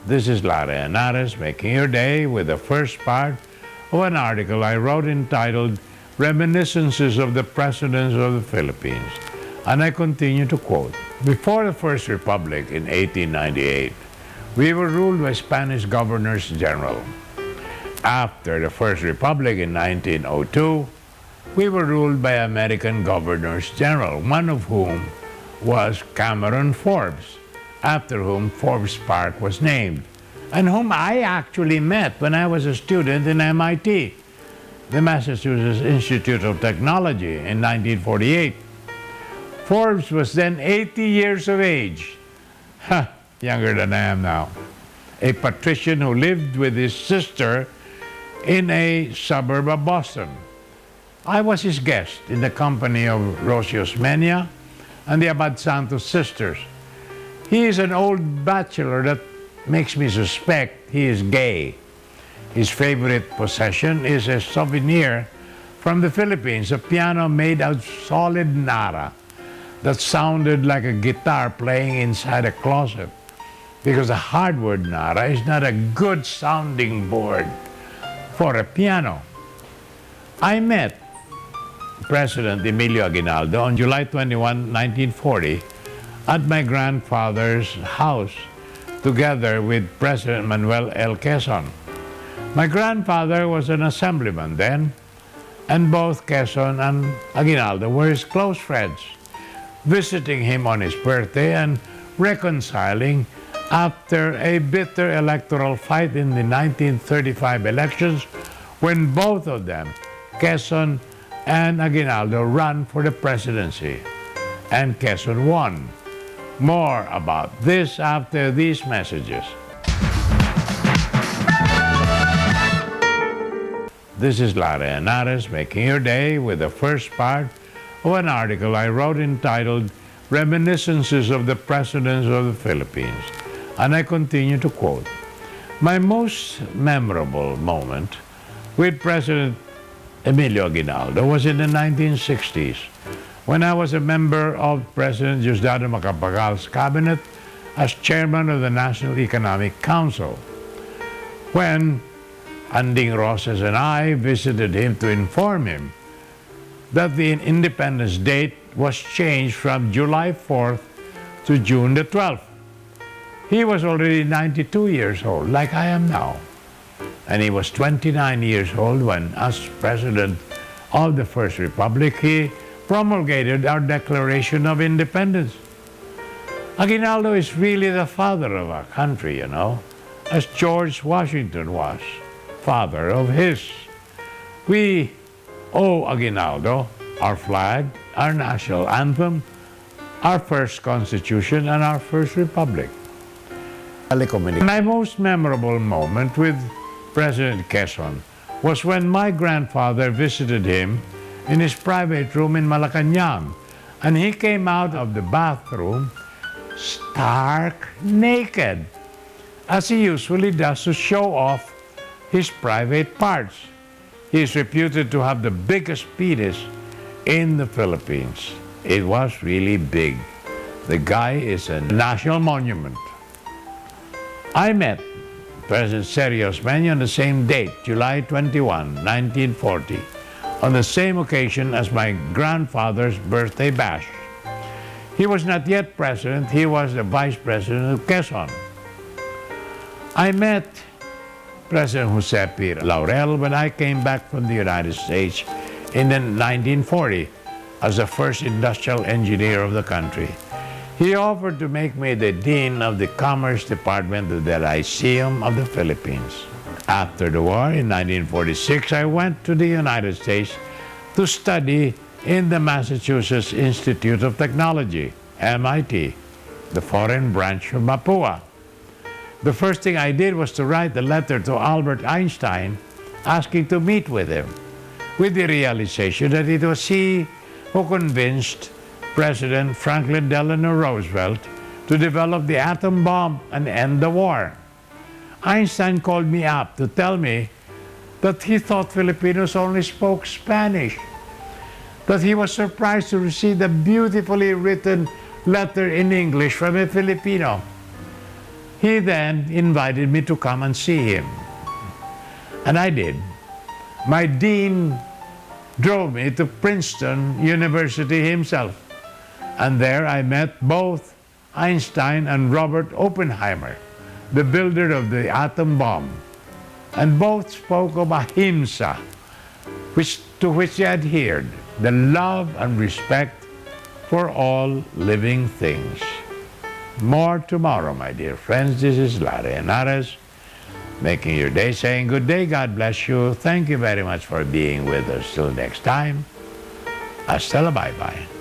This is Lara Henares making your day with the first part of an article I wrote entitled Reminiscences of the Presidents of the Philippines. And I continue to quote, "Before the First Republic in 1898, we were ruled by Spanish governors general. After the First Republic in 1902, we were ruled by American governors general, one of whom was Cameron Forbes, after whom Forbes Park was named, and whom I actually met when I was a student in MIT, the Massachusetts Institute of Technology, in 1948. Forbes was then 80 years of age, younger than I am now, a patrician who lived with his sister in a suburb of Boston. I was his guest in the company of Rocio Osmeña and the Abad Santos sisters. He is an old bachelor that makes me suspect he is gay. His favorite possession is a souvenir from the Philippines, a piano made of solid nara that sounded like a guitar playing inside a closet, because a hardwood nara is not a good sounding board for a piano. I met President Emilio Aguinaldo on July 21, 1940, at my grandfather's house, together with President Manuel L. Quezon. My grandfather was an assemblyman then, and both Quezon and Aguinaldo were his close friends, visiting him on his birthday and reconciling after a bitter electoral fight in the 1935 elections, when both of them, Quezon and Aguinaldo, ran for the presidency, and Quezon won. More about this after these messages. This is Lara Henares making your day with the first part of an article I wrote entitled Reminiscences of the Presidents of the Philippines. And I continue to quote, "My most memorable moment with President Emilio Aguinaldo was in the 1960s, when I was a member of President Diosdado Macapagal's cabinet as chairman of the National Economic Council, when Anding Rosas and I visited him to inform him that the independence date was changed from July 4th to June the 12th. He was already 92 years old, like I am now, and he was 29 years old when, as President of the First Republic, he promulgated our Declaration of Independence. Aguinaldo is really the father of our country, you know, as George Washington was father of his. We owe Aguinaldo our flag, our national anthem, our first constitution, and our first republic. My most memorable moment with President Quezon was when my grandfather visited him in his private room in Malacanang, and he came out of the bathroom stark naked, as he usually does to show off his private parts. He is reputed to have the biggest penis in the Philippines. It was really big. The guy is a national monument. I met President Sergio Osmeña on the same date, July 21, 1940, on the same occasion as my grandfather's birthday bash. He was not yet president, he was the vice president of Quezon. I met President Jose P. Laurel when I came back from the United States in 1940 as the first industrial engineer of the country. He offered to make me the Dean of the Commerce Department of the Lyceum of the Philippines. After the war, in 1946, I went to the United States to study in the Massachusetts Institute of Technology, MIT, the foreign branch of Mapua. The first thing I did was to write a letter to Albert Einstein asking to meet with him, with the realization that it was he who convinced President Franklin Delano Roosevelt to develop the atom bomb and end the war. Einstein called me up to tell me that he thought Filipinos only spoke Spanish, that he was surprised to receive a beautifully written letter in English from a Filipino. He then invited me to come and see him. And I did. My dean drove me to Princeton University himself. And there I met both Einstein and Robert Oppenheimer, the builder of the atom bomb. And both spoke of ahimsa, to which they adhered, the love and respect for all living things. More tomorrow, my dear friends. This is Larry Henares, making your day, saying good day, God bless you. Thank you very much for being with us. Till next time, hasta la bye-bye.